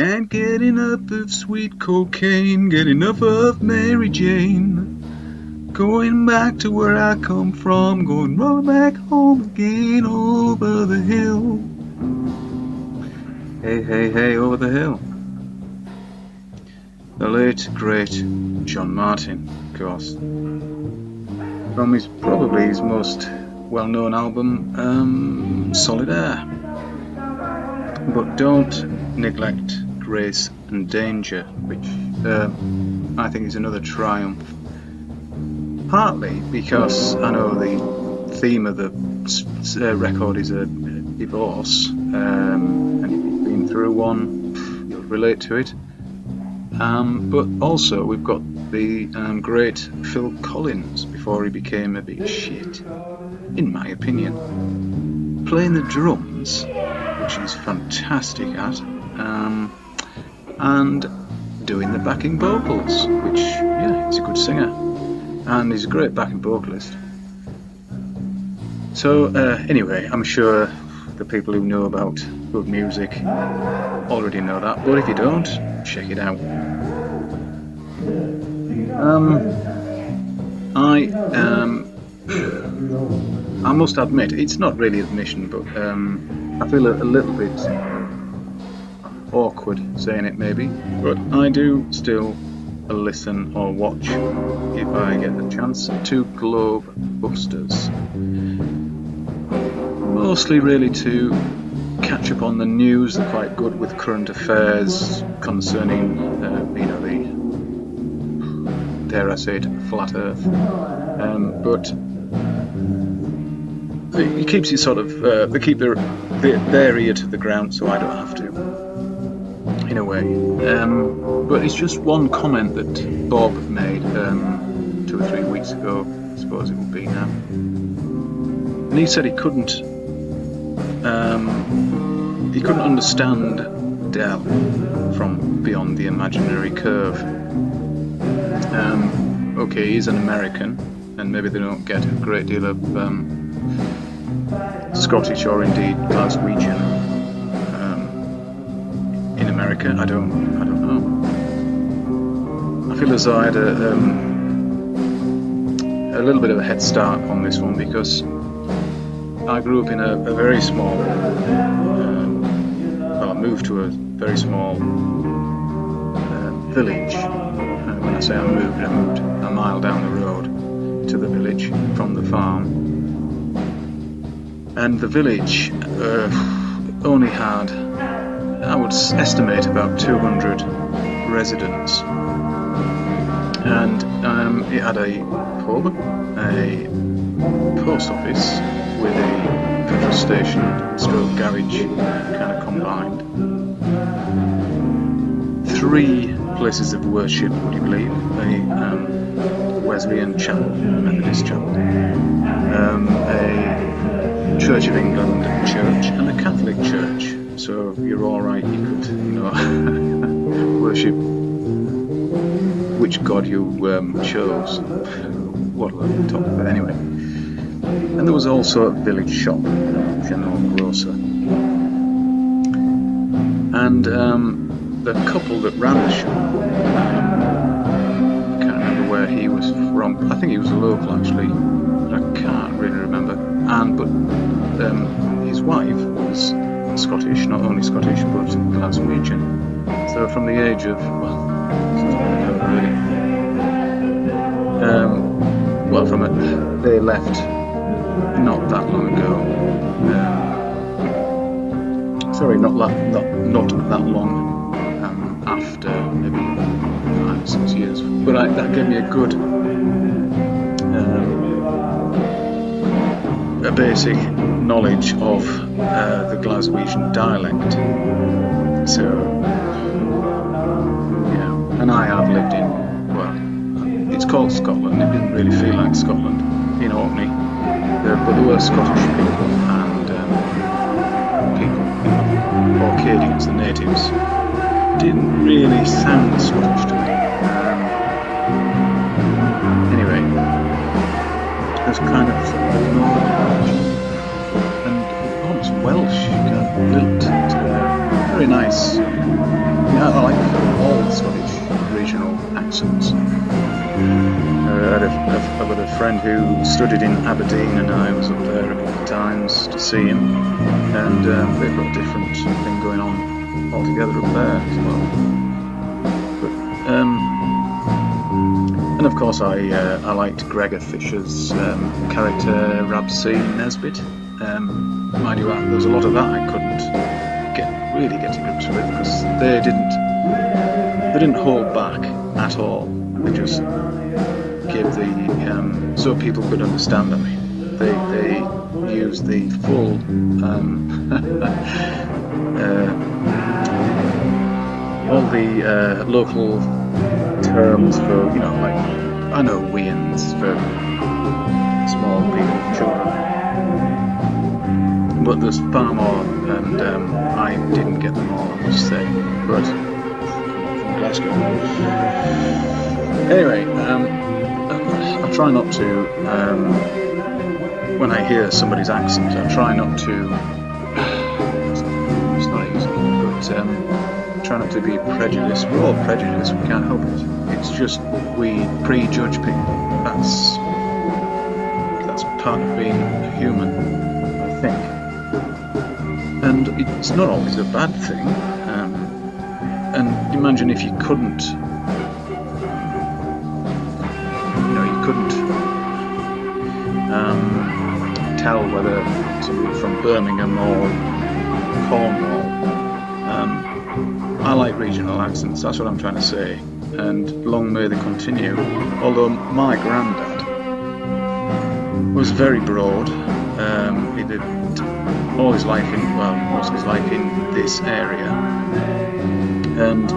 Can't get enough of sweet cocaine, get enough of Mary Jane. Going back to where I come from, going right back home again, over the hill. Hey, hey, hey, over the hill. The late, great John Martin, of course. From probably his most well-known album, Solid Air. But don't neglect Grace and Danger, which I think is another triumph. Partly because I know the theme of the record is a divorce, and if you've been through one, you'll relate to it. But also we've got the great Phil Collins before he became a bit shit, in my opinion. Playing the drums, which he's fantastic at, and doing the backing vocals, which, yeah, he's a good singer. And he's a great backing vocalist. So anyway, I'm sure the people who know about good music already know that, but if you don't, check it out. I must admit, it's not really admission, but I feel a little bit awkward saying it maybe, but I do still listen or watch, if I get the chance, to Globe Busters. Mostly really to catch up on the news. They're quite good with current affairs concerning, the, dare I say it, flat Earth. But it keeps you sort of, they keep their ear to the ground, so I don't have to, in a way. But it's just one comment that Bob made 2 or 3 weeks ago, I suppose it will be now. And he said he couldn't understand Dell from Beyond the Imaginary Curve. Okay, he's an American, and maybe they don't get a great deal of Scottish or indeed Glaswegian in America. I don't know. I feel as though I had a little bit of a head start on this one because I grew up in a very small, I moved to a very small village. When I say I moved a mile down the road to the village from the farm. And the village only had, I would estimate, about 200 residents. And it had a pub, a post office with a petrol station stroke garage kind of combined. 3 places of worship, would you believe? A Wesleyan chapel, Methodist chapel, a Church of England church, and a Catholic church. So you're all right. You could, worship which God you chose. What a topic, but anyway. And there was also a village shop, general grocer. And the couple that ran the shop, I can't remember where he was from. I think he was a local actually, but I can't really remember. But his wife was Scottish, not only Scottish but Glaswegian. So from the age of, they left not that long ago. Not that long after, maybe 5 or 6 years. But that gave me a good, a basic knowledge of the Glaswegian dialect. So, yeah, and I have lived in, it's called Scotland. It didn't really feel like Scotland in Orkney, but there were Scottish people and Orcadians, the natives, didn't really sound Scottish to me. Anyway, there's kind of and almost Welsh kind of lilt to there. Very nice. Yeah, I like all Scottish regional accents. I've got a friend who studied in Aberdeen, and I was up there a couple of times to see him, and they've got a different thing going on altogether up there as well. But, and of course I liked Gregor Fisher's character Rabsy Nesbitt. Mind you, there's a lot of that I couldn't really get to grips with, because they didn't hold back at all. They just gave the so people could understand them. They used the full all the local terms for, like, I know Wiers for small people, children, but there's far more, and I didn't get them all, I must say. But from Glasgow. Anyway, I try not to, when I hear somebody's accent, I try not to, it's not easy, but try not to be prejudiced. We're all prejudiced, we can't help it. It's just we prejudge people. That's part of being a human, I think. And it's not always a bad thing. And imagine if you couldn't, tell whether somebody from Birmingham or Cornwall. I like regional accents, that's what I'm trying to say, and long may they continue. Although my granddad was very broad. He did all his life most of his life in this area, and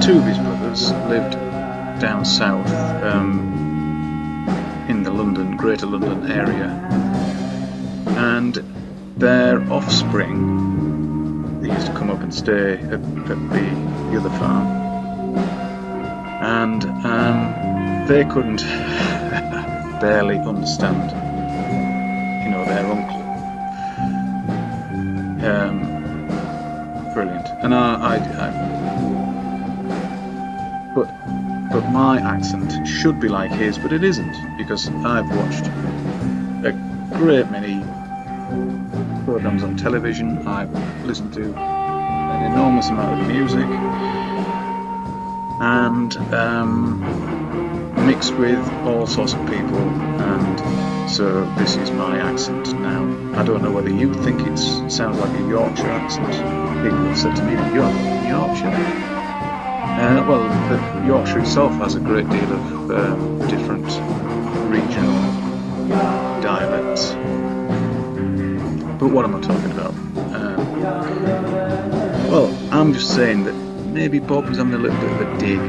two of his brothers lived down south, in the Greater London area, and their offspring, they used to come up and stay at the other farm, and they couldn't barely understand, their uncle. Brilliant. And but my accent should be like his, but it isn't, because I've watched a great many programs on television. I've listened to an enormous amount of music, and mixed with all sorts of people, and so this is my accent now. I don't know whether you think it sounds like a Yorkshire accent. People have said to me, "You're from Yorkshire." Well, the Yorkshire itself has a great deal of different regional dialects. But what am I talking about? Well, I'm just saying that maybe Bob was having a little bit of a dig.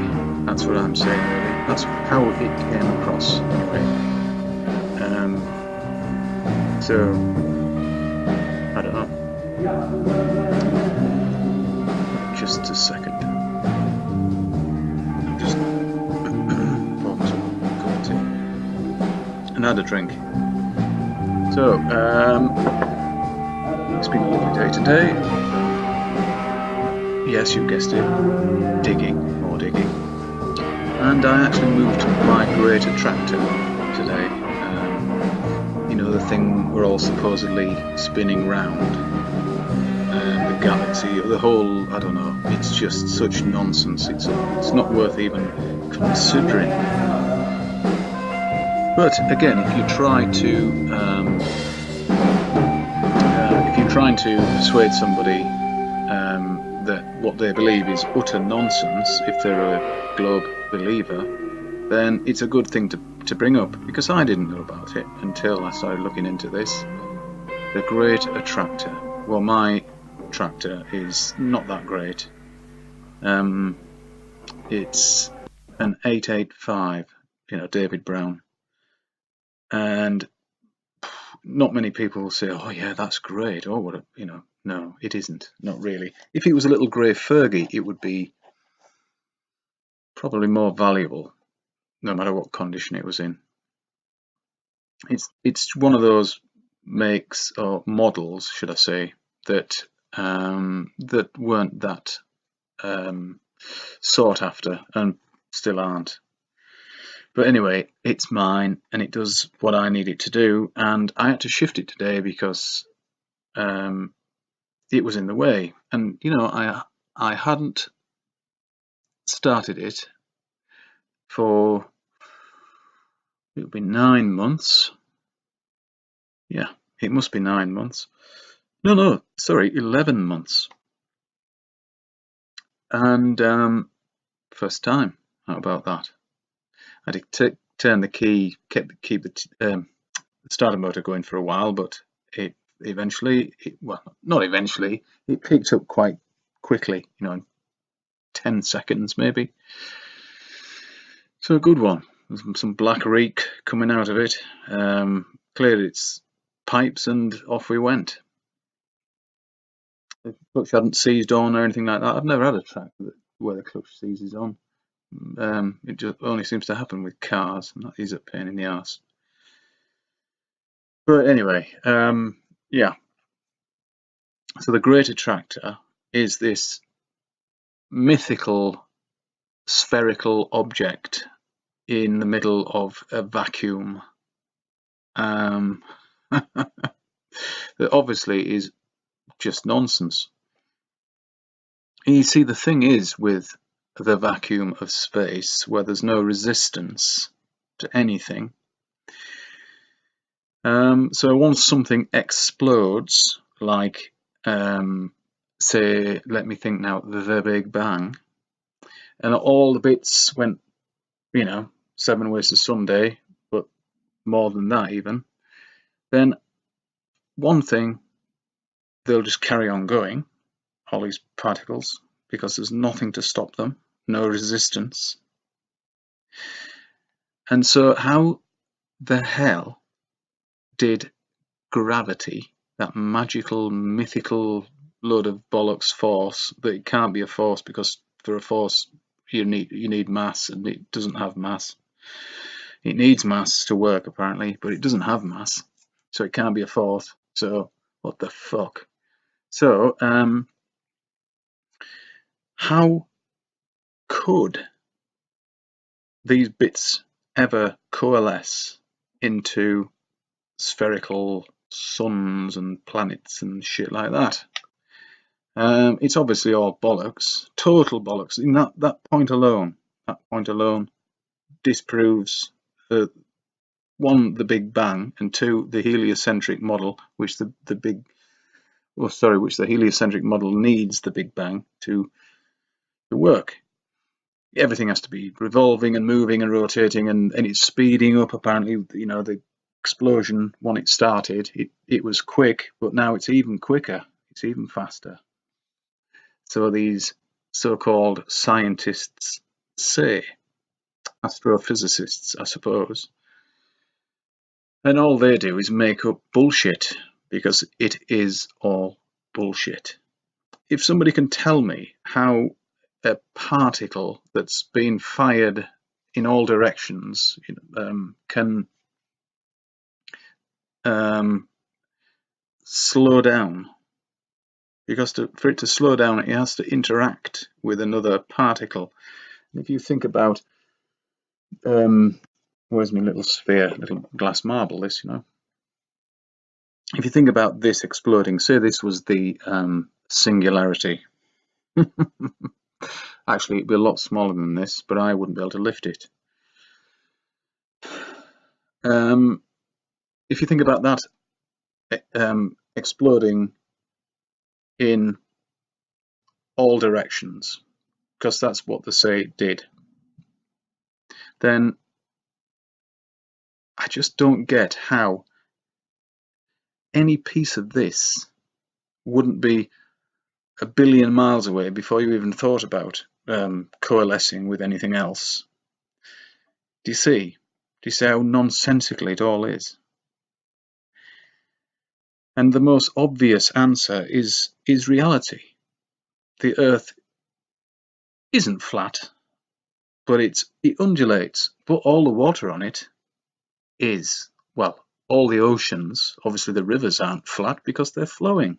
That's what I'm saying, really. That's how it came across, anyway. So, I don't know. Just a second. I'm just bought some tea and had a drink. So, it's been a lovely day today. Yes, you guessed it. Digging. And I actually moved my greater tractor today. The thing we're all supposedly spinning round. The galaxy, the whole, I don't know, it's just such nonsense. It's not worth even considering. But again, if you're trying to persuade somebody that what they believe is utter nonsense, if they're a globe believer, then it's a good thing to bring up, because I didn't know about it until I started looking into this. The great attractor. Well, my tractor is not that great. It's an 885, David Brown, and not many people will say, "Oh yeah, that's great." Oh, what a, no, it isn't. Not really. If it was a little grey Fergie, it would be probably more valuable, no matter what condition it was in. It's one of those makes, or models, should I say, that that weren't that sought after and still aren't. But anyway, it's mine and it does what I need it to do, and I had to shift it today because it was in the way. And you know, I hadn't started it for, it'll be 9 months. Yeah, it must be 9 months. No, sorry, 11 months. And first time. How about that? I had to turn the key, keep the starter motor going for a while, but it eventually, well, not eventually, it picked up quite quickly, you know, in 10 seconds maybe. So a good one. There's some black reek coming out of it. Cleared its pipes and off we went. The clutch hadn't seized on or anything like that. I've never had a tractor where the clutch seizes on. It just only seems to happen with cars, and that is a pain in the arse. But anyway, yeah. So the great attractor is this mythical spherical object in the middle of a vacuum. That obviously is just nonsense. And you see, the thing is with the vacuum of space, where there's no resistance to anything, so once something explodes, like say, let me think now, the Big Bang, and all the bits went, you know, 7 ways to Sunday, but more than that even, then one thing, they'll just carry on going, all these particles, because there's nothing to stop them, no resistance. And so how the hell did gravity, that magical, mythical load of bollocks force, that it can't be a force because for a force you need mass, and it doesn't have mass. It needs mass to work apparently, but it doesn't have mass, so it can't be a force. So what the fuck? So how could these bits ever coalesce into spherical suns and planets and shit like that? It's obviously all bollocks, total bollocks. In that point alone, disproves one, the Big Bang, and two, the heliocentric model, which the heliocentric model needs the Big Bang to work. Everything has to be revolving and moving and rotating, and it's speeding up. Apparently, you know, the explosion, when it started, it was quick, but now it's even quicker, it's even faster. So these so-called scientists say, astrophysicists, I suppose, and all they do is make up bullshit, because it is all bullshit. If somebody can tell me how a particle that's been fired in all directions can slow down, because for it to slow down, it has to interact with another particle. And if you think about, where's my little sphere, little glass marble, this, you know. If you think about this exploding, say this was the singularity. Actually, it'd be a lot smaller than this, but I wouldn't be able to lift it. If you think about that exploding in all directions, because that's what they say it did, then I just don't get how any piece of this wouldn't be a billion miles away before you even thought about coalescing with anything else. Do you see? Do you see how nonsensical it all is? And the most obvious answer is reality. The Earth isn't flat, but it undulates, but all the water on it is. Well, all the oceans, obviously the rivers aren't flat because they're flowing.